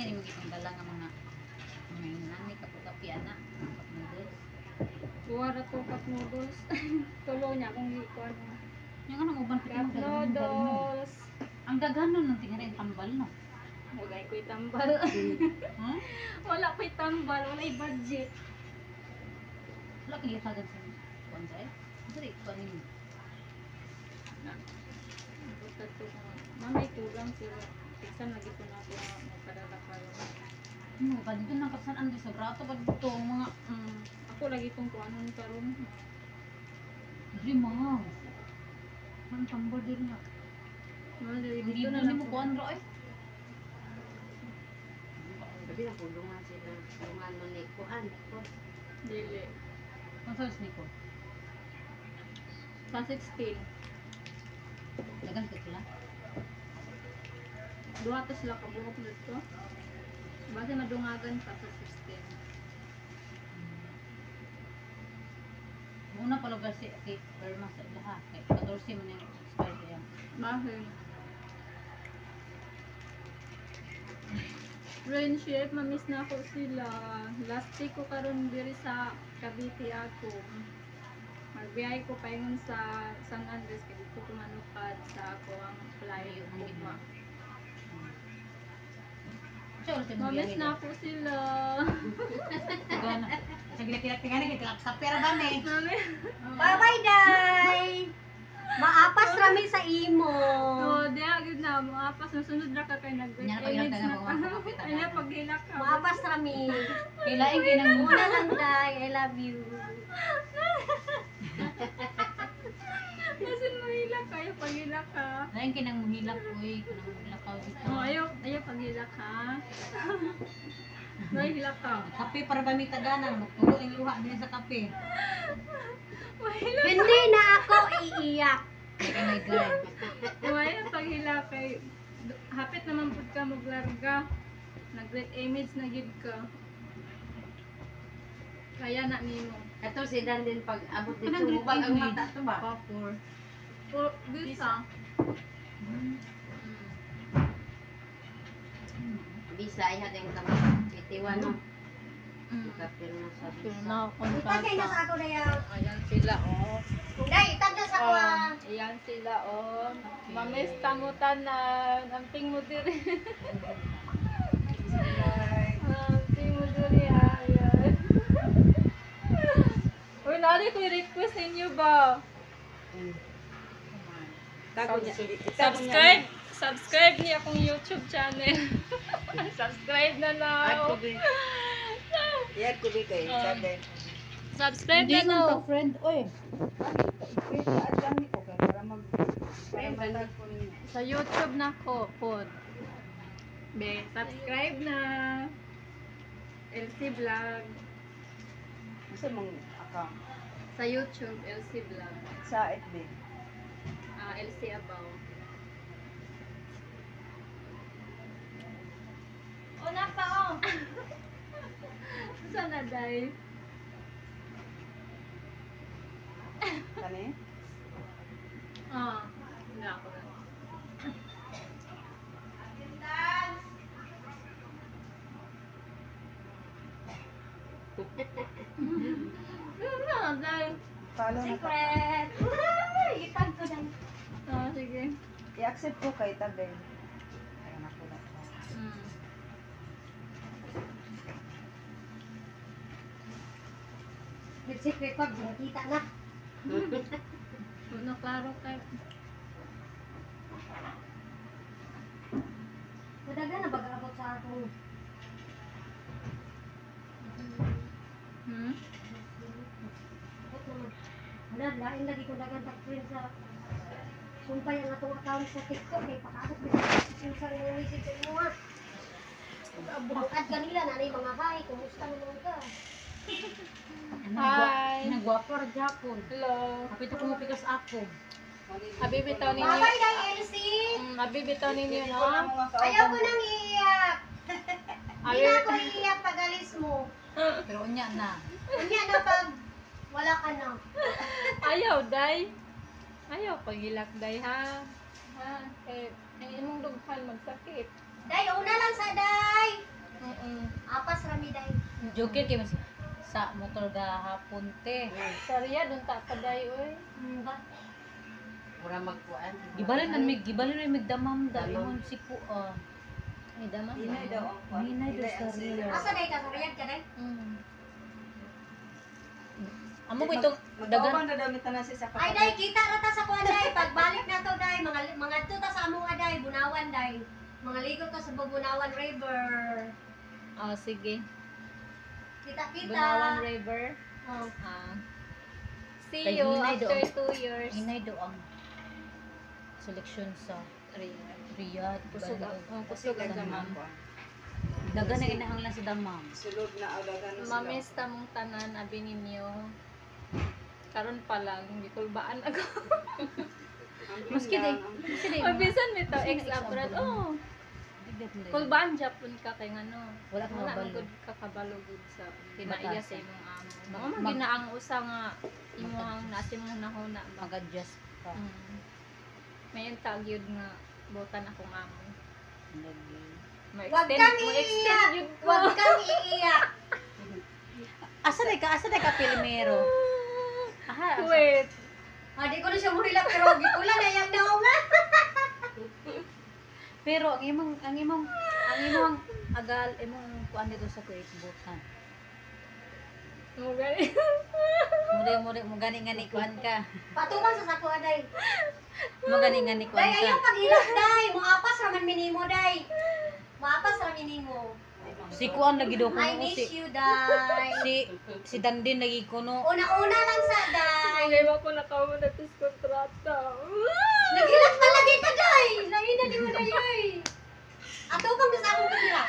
kini mo gitong dala nga mga nani kapi ana. Cup noodles. Wala to cup noodles. Tulo niya kung ikuan. Yung anong uban pati Cup noodles. Ang daghanon ng tingarin tambal no. Wala ko'y tambal. Ha? Wala ko'y tambal, wala'y budget. Wala kang itagan sa bonsai. Dili ko ni. Basta to. Mamay tugang pero tiksan lagi po natin magpadala kayo. Pa dito nang kasan andi sa brato pa dito mga Ako lagi kong kuanon karon. dili mahal. Man tambal din na. Dito na lang mo kuan ro eh. Kasi napulungan sila. Tulungan mo ni kuan. Dili. Ang size ni ko. Pa 16. Dagan ka sila. Duha to sila kabuhok dito. Base madungagan pa sa 16. Muna pala ba si kay Irma sa ilaha. Kay 14 man yung expire kaya. Bakit? Friendship, mamiss na ako sila. Last week ko karon diri sa Cavite ako. Magbiyahe ko paingon sa San Andres kay dito ko manupad sa ako ang flight ugma. Mamiss na ako sila. Gana. Sa gila-gila tingani kita sa pera ba ni? Bye-bye, Day! Maapas rami sa imo. Oh, diya gid na mo apas nasunod ra ka kay nag-break. Nya paghilak ka nga mga kapit. Anya paghilak ka. Maapas rami. Kailain kinang Una lang, Day. I love you. Nasun mo hilak kayo paghilak ka. Lain kinang muhilak oy, kanang muhilak ka dito. Oh, ayaw paghilak ka. Nay hilak ka. Kape para ba mi taganan, magtulo ang luha din sa kape. Mahilak. Hindi na ako iiyak. Oh my god. Ayaw paghilak kay hapit naman pud ka maglarga. Nag-great image na gid ka. Kaya na nimo. Ito si Dan din pag abot dito. Kanang grade Hubag ang image. mata to ba? Papor. Oh, bisa. Bisa ay hadeng kami. Itiwan no. Kapil na sa bisa. Itagay na sa ako na yan. Ayan sila oh. Day, itag na sa ako ah. Ayan sila oh. Mamis tamutan na amping mo diri. Amping mo diri ayan. Uy, nari ko request sa inyo ba? Subscribe niya akong YouTube channel. Subscribe na lang. Yan ko bi kay Saday. Subscribe na Hindi lang. ko friend oy. Sa YouTube na ko pod. Be, subscribe na. LC Vlog. Sa mong account Sa YouTube, LC Vlog. sa FB. LC Abaw. Una pa oh. Saan na day? Kani? Hindi ako na. Ano na day? Follow na ta. Secret! Itag ko lang. Sige. I-accept ko kay Tagay. Secret pag kita na. Ano, klaro kayo. Madaga na bag-abot sa akong lain lagi ko dagan tag-print sa sumpay ang atong account sa TikTok kay pakaabot yung sa message sa imo ha. Bukad kanila na mga hi, kumusta naman ka? Hi! Nagwapo ra gyapon. Hello! Kapit ko mo pikas ako. Mabibitaw ninyo. Babay na Elsie! Mabibitaw ninyo, no? Ayaw ko nang iiyak. Hindi na ako iiyak pag alis mo. Pero unya na. Kunya na pag wala ka na. Ayaw, day. Ayaw, pagilak, day, ha? Ha? Eh, ang imong dughan magsakit. Day, una lang sa day. Joker kay mas sa motor gahapon te. Sariya dun ta paday oy. Ba? Mura magkuan. Gibalin na mig damam da imong siku. May dama. Inay daw ang kuan. Hinay daw sa real. Asa day ka sariyad ka day? Amo ko itong Dagan dagan na daw mitanan sa Ay day kita ra ta sa kuan day pagbalik na to day mga tuta sa among aday Bunawan day. Mga ligo ta sa Bunawan River. Oh, sige. Kita-kita. Bunawan River. Oh. See Kay you Hinay after doon. 2 years. hinay daw ang seleksyon sa Riyadh. Kusog Baliw. kusog ang Damam. damam. Dagan na inahanglan sa damam. Sulod na o dagan na sila. Mamis tamong tanan abi ninyo. Karon pa lang gikulbaan ako. Maski day. Maski day. Mabisan mi to Maski ex na abroad. ex-abroad. Oh, Digdat na. kulbaan Japon ka kay ngano. Wala kang Wala mabalo. gud ka kabalugod sa kinaiya sa Batasan. imong amo. Mag- Mga mag- ginaang usa nga imong nasi mo nahuna ba. Mag-adjust ka. Mayon tagyud nga botan akong amo. Lagi. Wag kang extend iiyak. yun ko. Wag kang iiyak. Asa na ka Pilmero? Aha. Wait. Ah, di ko na siya muhilak pero gikulan na yang naunga. Pero ang imong agal imong kuan dito sa Kuwait butan. Mo gani. Mo gani kuan ka. Patuman sa sako aday. Mo gani kuan Day ka. ayaw paghilak day. Muapas raman minimo day. Muapas raman minimo. Si kuan lagi daw I kuno miss si you day. si Dandin lagi kuno. Una-una lang sa day. Ay ba ko nakaw na tis kontrata. Naghilak pa lagi ka day. Nangina di mo na yoy. Ato bang sa akong paghilak.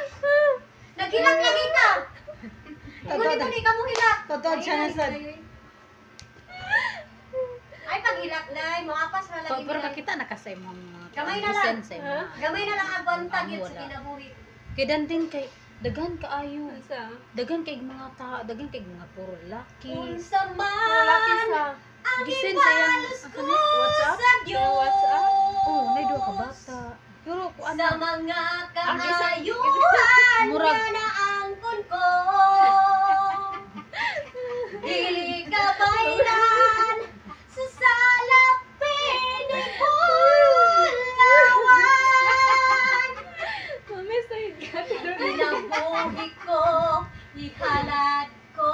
Naghilak lagi ka. Kung di ka mo hilak. Totoo siya na sad. Ay paghilak day. Muapas ra lagi. Pero day. kakita na ka sa imong Gamay na lang. sa imong. Gamay na lang agwantag yun sa Wala. kinabuhi. Kay Dandin kay dagan kaayo. Sa Dagan kay mga dagan kay mga puro laki. Unsa laki man sa ang Gisend sa iyang ibalos ko WhatsApp? sa Diyos. WhatsApp? Oh, nay duha ka bata. Pero kuan Sa na mga Gisend. kaayuhan Murag- niya na angkon ko. Dili ka bailan sa salapin ni Bulawan. Mami side ka. Pinabuhi ko, ihalad ko.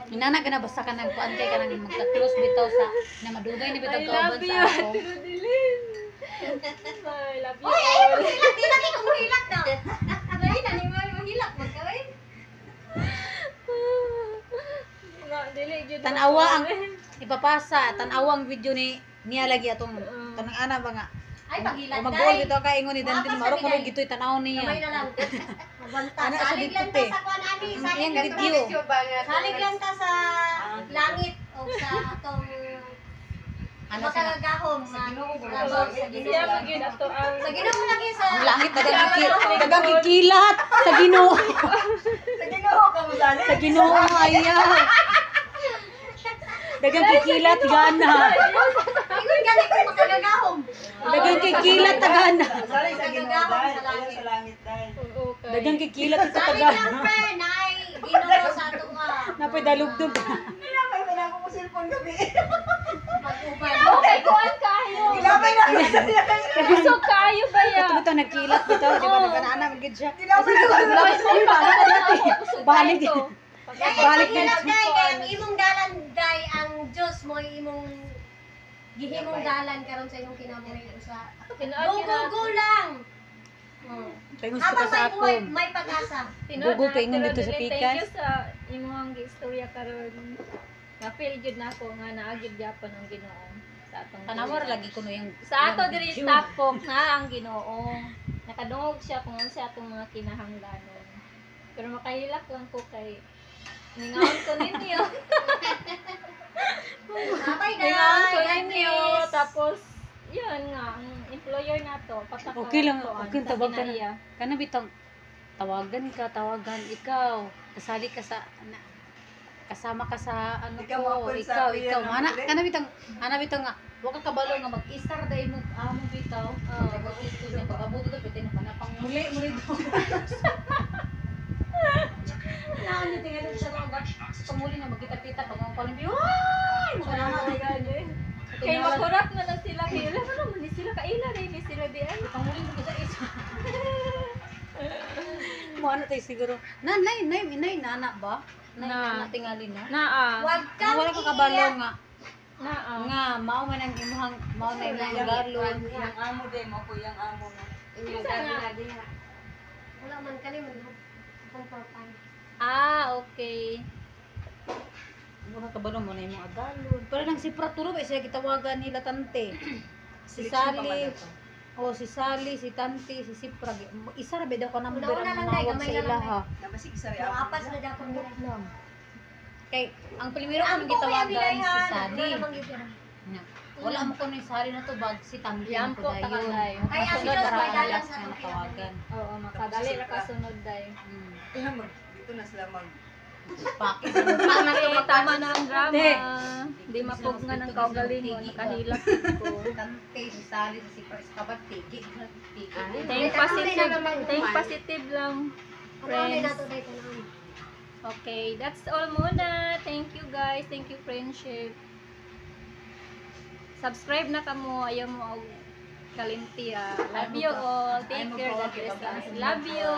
Inana ka na basta ka nang kuan kay ka nang magka-close bitaw sa na madugay ni bitaw I kauban love sa you, ako. Tidilin. I love you Uy, ayaw all. mo hilak. Di lagi ko mo hilak na. Dahil na, ni mo hilak. Magkawin. Nga, dili, jud Tanawa ako. ang ipapasa, tanawa ang video ni niya lagi atong tanang ana ba nga. Ay, paghilak Mag-goal day. bitaw ka ingon ni Dandin Mapas maro na ko bigay. gitoy tanaw Kamay niya. na lang. Mabanta. Ano, sa Salig lang dito, ta eh. sa kuan ani. Salig Yung lang video. ta. Salig lang ta sa langit o sa atong Ano sa makagahom sa Ginoo sa Siya Ginoo. magin ato ang Sa Ginoo lagi sa ang langit dagang kikilat sa Ginoo. Sa Ginoo ka mo dali. Sa Ginoo ayaw. Dagang kikilat gana. Ingon gani ko makagahom. Dagang kikilat tagana. Sali sa Ginoo Nagagahom dai. sa langit. Sa langit dai. okay. Dagang kikilat ito Salig tagana. lang pre, nay. Ginoo sa ato nga. Napay dalugdog. Ilabay ba na ako mo cellphone gabi? Mag-uban. Okay, kuan kayo. Ilabay na ako sa Busog kayo ba ya? Ito nakilat bitaw, di ba nagana magid siya. Ilabay na ako. Balik. Balik din. na day kay ang imong dalan day ang Dios mo imong gihimong dalan karon sa imong kinabuhi usa. Go lang. Kaya gusto ka Habang sa may buhay, ako. may pag-asa. Bugo pa ingon dito sa Thank pikas. you sa imong istorya karon. Na-feel jud nako nga naagid gyapon ang Ginoo sa atong Tanawar buhay. lagi ko no yung Sa ato diri sa Tapok na ang Ginoo. Nakadungog siya kung ano sa atong mga kinahanglanon. Pero makahilak lang ko kay ningaon ko ninyo. Abay Ningaon ko day. ninyo. Tapos, yun nga, ang employer nato, pataka. Okay lang, okay tawag ka na. Kana bitang tawagan ikaw. Kasali ka sa kasama ka sa ano Ikaw ko, ako sa ikaw. kuya, Mana no? kana bitang nga wa ka kabalo nga mag-istar day mo amo bitaw. Pag-ito niya pag-abuto to pwede na panapang muli do. Naan ni tinga palimbi. Ay! Kay makurap na lang sila. Kaya alam mo naman, hindi sila kaila rin. Hindi sila di ay. Panguling ko sa isa. Mo ano tayo siguro. Nay, nana ba? Na. Tingali na. Naa. Huwag kang Wala ka kabalo iiyak. nga. Naa. Nga, mao man ang imuhang, mao na imong galon. Yung amo din mo po yung amo na. Wala man kani mag-compromise. Ah, okay. Mura kabalo mo na imong galon. Pero nang si Praturo ba siya gitawagan nila tante. Si Sally. Si Sally, si Tante, si Sipra. Isa ra ba daw ka number Una-una ang lang, day, manawag gamay sa na ila lang, ha. Nabasig sa rin Yung amo. apas na dapat nila. Kay ang primero ko nang gitawagan si Sally. Nya. Wala mo ko ni Sally na to bag si Tante Yan na po, ko takalay. dayon. Ay, ang Sunod siya, para may dalang alas sa na Tokyo. natawagan. Oo, makadali na kasunod day. Kaya dito na sila mag... Pakit. Okay, tama na ang drama. Hindi. Hindi mapugnan ang kaugalingon. Nakahilak ko. Tante, si Sally, si Sipra, si Kabat, tigi. Think positive lang. Friends. Okay, that's all muna. Thank you guys. Thank you friendship. Subscribe na kamo. Ayaw mo og kalimti ah. Love you all. Take care. God bless us. Love you.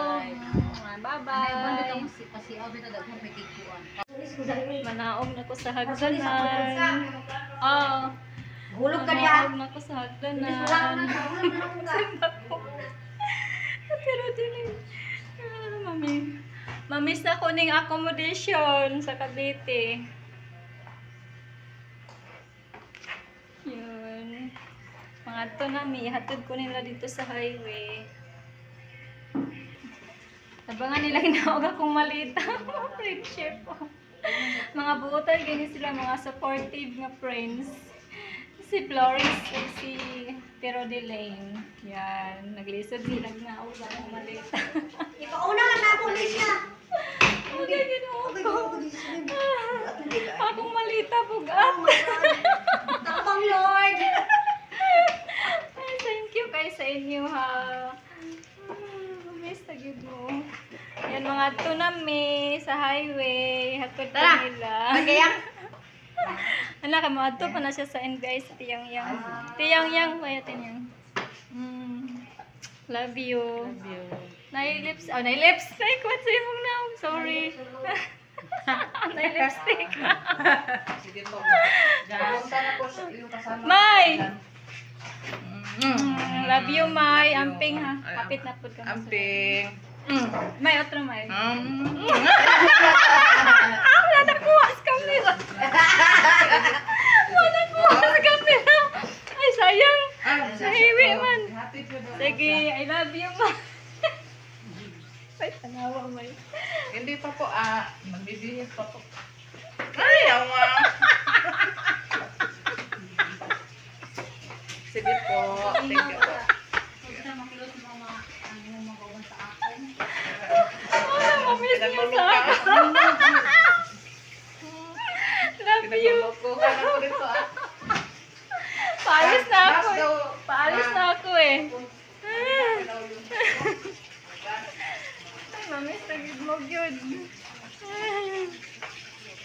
Bye-bye. Si Obi na daghang may tiguan. Manaog na ko sa hagdanan. Oh. Hulog ka niya. Manaog na ko sa hagdanan. Pero dili. Mami. Mamiss na ko ning accommodation sa Cavite. Yun. Mga to nami, hatod ko nila dito sa highway. Tabangan nila hinaog akong malita. Friendship po. Mga buotan, ganyan sila, mga supportive nga friends. Si Florence at si Pero Delane. Yan. Naglisod sila na ako sa akong malita. Ikauna lang na ako siya. Okay, ginawa ko. Akong malita, bugat. Tapang Lord. Ay, thank you kay sa inyo ha. Miss na gid mo. Yan mga tunami sa highway. Hatod ko nila. Anak, maadto pa na siya sa NBI sa Tiyang Yang. Tiyang Yang, kaya Tiyang. Love you. Nailips. Oh, nailipstick. What's yung mong now? Sorry. Nailipstick. Sige po. Punta na po yung kasama. May! Love you, May. Amping ha. Kapit na po kami. Amping. May, otro May. Wala na kuha sa camera. Wala kuha sa camera. Ay, sayang. Nahiwi man. Sige, I love you, May. Ay, tanawa, May. Hindi pa po, magbibihis pa po. Ay, awa. Sige po, thank you po. Mamiss niyo sa akin. Love you. Paalis na ako. Paalis na ako eh. Ay, mamiss na gid mo yun.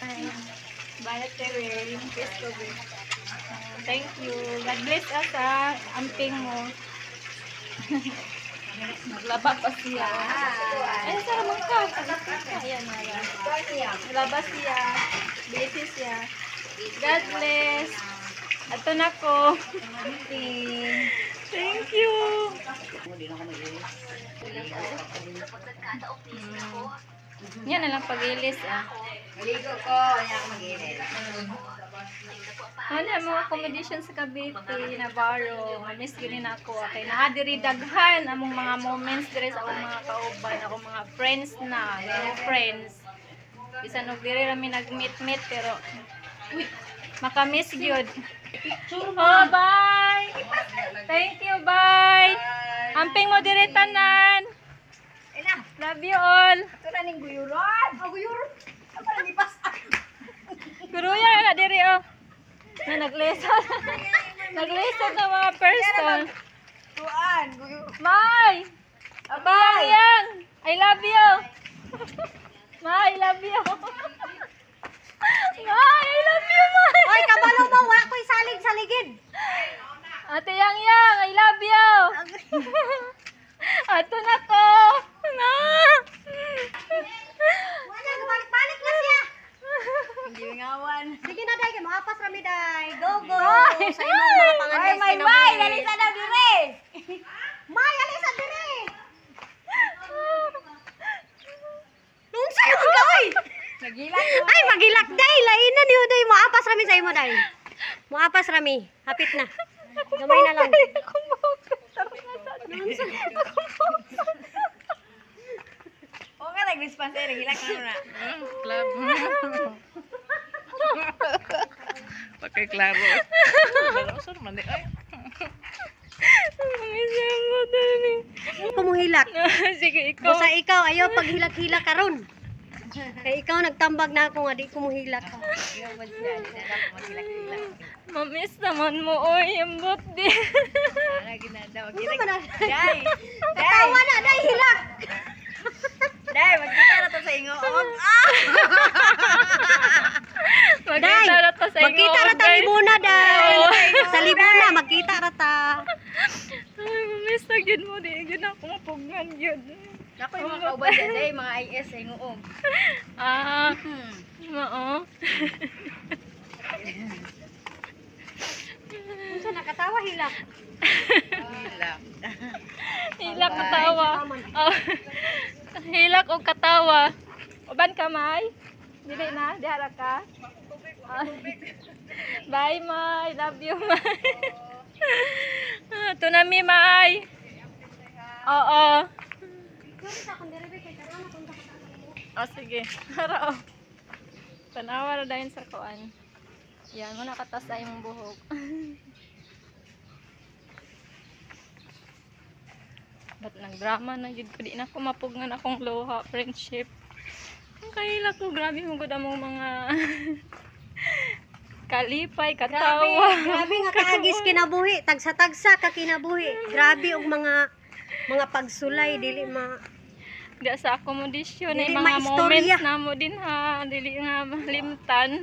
Ay, bayat ka rin. Kiss ko rin. Thank you. God bless us ha. Amping mo. Naglaba pa siya. Ay, sarap mo ka. Ayan, Mara. Naglaba siya. Busy siya. God bless. Ato na ko. Thank you. Yan na lang pag-ilis ah. Maligo ko, ayan mag-inis. Ano ang mga accommodation sa Cavite, Navarro, miss gini na ako. Okay, naadiri daghan among mga moments dire sa akong mga kauban, akong mga friends na, mga friends. Bisan og diri rami nag-meet pero maka-miss gyud. Oh, bye. Thank you, bye. Amping mo dire tanan. Love you all. Ito na ning guyuron. Guyuron. Ako na lipas. Guruya na diri oh. Na naglisod. Naglisod ng mga person. Tuan, guyuron. Mai! Abay! Yang! I love you! Mai, I love you! Mai, I love you! Nagilak. Ay, magilak day. Lain na niyo day. Muapas rami sa imo day. Muapas rami. Hapit na. Gamay na lang. O ka nag-dispenser, hilak na. Club. Pakai klaro. Klaro sir man di ay. Kumuhilak. Sige, ikaw. Basta ikaw, ayaw paghilak-hilak karon. Kaya ikaw nagtambag na ako nga di kumuhilak. Iyo man siya, di na ako maghilak-hilak. Mamiss naman mo, oy. Ambot di. Ana ginada, Ano maghilak. ba na? Dai. Katawa na, day hilak. Dai, magkita na to sa ingoog. Magkita na to sa inyo. Magkita na ta libuna, day. Sa libuna, magkita na ta. Ay, mamiss na yun mo. Di yun ako mapugngan yun. Ako yung mga kauban dyan, dai, mga IS sa ingoog. Ah, oo. Unsa nakatawa hilak? Hilak. Hilak katawa. Oh. Hilak o katawa. Uban ka, May? Dili na? Dihara ka? Ah. Bye, May. Love you, May. Ito na, mi, May. Oo. Oh, sige. Hara, oh. Tanawa na dahil sa kuan. Yan, mo nakatas na yung buhok. Ba't nag-drama na yun ko? Di na ako mapugngan akong luha, friendship. Ang kahila ko, grabe mo gud among mga kalipay, katawa. Grabe nga kaagis kinabuhi, tagsa-tagsa ka kinabuhi. Grabe og mga pagsulay dili Di sa akomodisyon, Dili mga maistorya. moments na mo din ha, dili nga malimtan.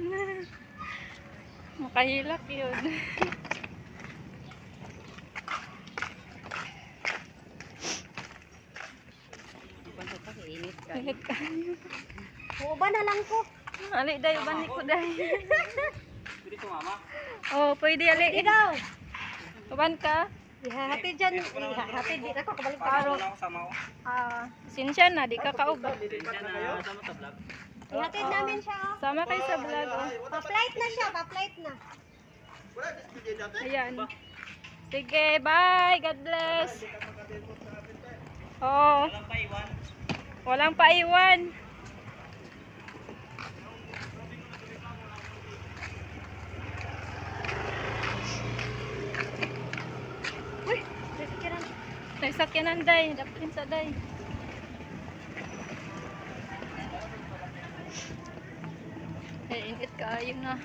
Makahilak yun. Init ka. Uban na lang ko. Ali, day, uban ko, day. Oh, pwede, ali. Ikaw. Uban ka? Ihahatid dyan. Ihahatid di ako kabalik pa. Paro. Sinsya na, di ka kauban. Ihatid namin siya. Oh. Sama kayo sa vlog, oh. Pa-flight na siya, pa-flight na. Ayan. Sige, bye. God bless. Oh. Walang paiwan. Uy, nagkikiran. Nagsakyanan, day. Dapat sa day. Ay, init ka. Ayun na.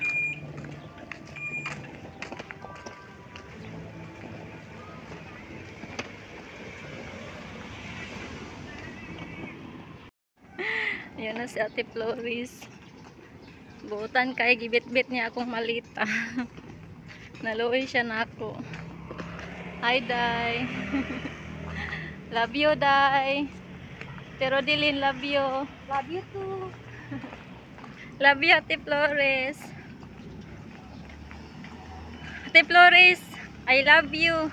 Ayan na si Ate Floris. Buutan kay gibit-bit niya akong malita. Naluoy siya na ako. Hi, Day. Love you, Day. Pero Dilin, love you. Love you too. Love you, Ate Flores. Ate Flores, I love you.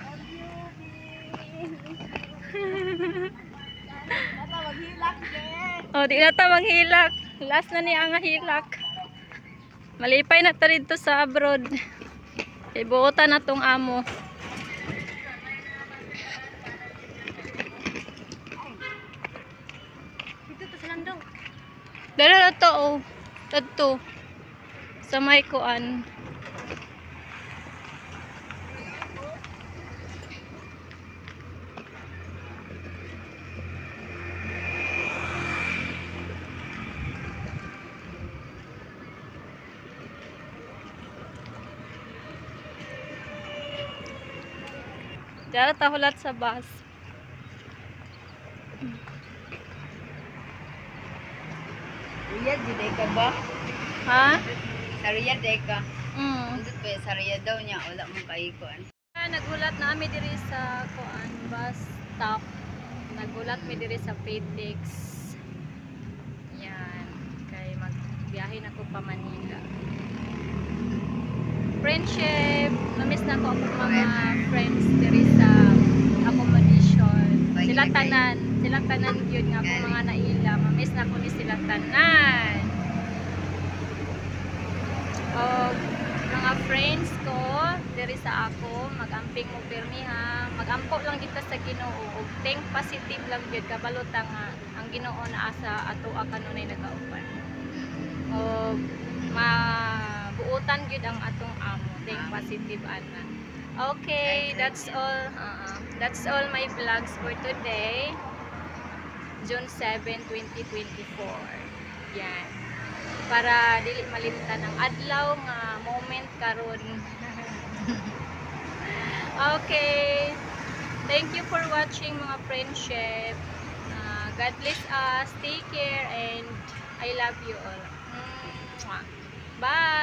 Oh, di na ta maghilak. Last na niya ang hilak. Malipay na ta rin to sa abroad. Ibuotan na tong amo. Dito to sa landong. Dala na to, oh. Tadto. Sa may kuan. Dala tahulat sa bus. Riyad, di ka ba? Ha? Sa Riyad, di ka. Mm. Undot ba, sa Riyad daw niya, wala mong kaikon. Nagulat na kami diri sa kuan bus stop. Nagulat mi diri sa Paytex. Yan, kay magbiyahe na ko pa Manila. Friendship, namiss na ko akong mga friends diri sa accommodation. Sila tanan yun nga akong mga naila. Mamiss na ko ni sila tanan. Og mga friends ko diri sa ako magamping mo pirmiha, magampo lang kita sa Ginoo ug think positive lang gyud kabalo ta nga ang Ginoo naa sa ato kanunay nagauban. Og mabuutan gyud ang atong amo, think positive ana. Okay, that's all. That's all my vlogs for today. June 7, 2024. Yan. Para dili malimtan ang adlaw nga moment karon. Okay. Thank you for watching mga friendship. God bless us. Take care and I love you all. Mwah. Bye.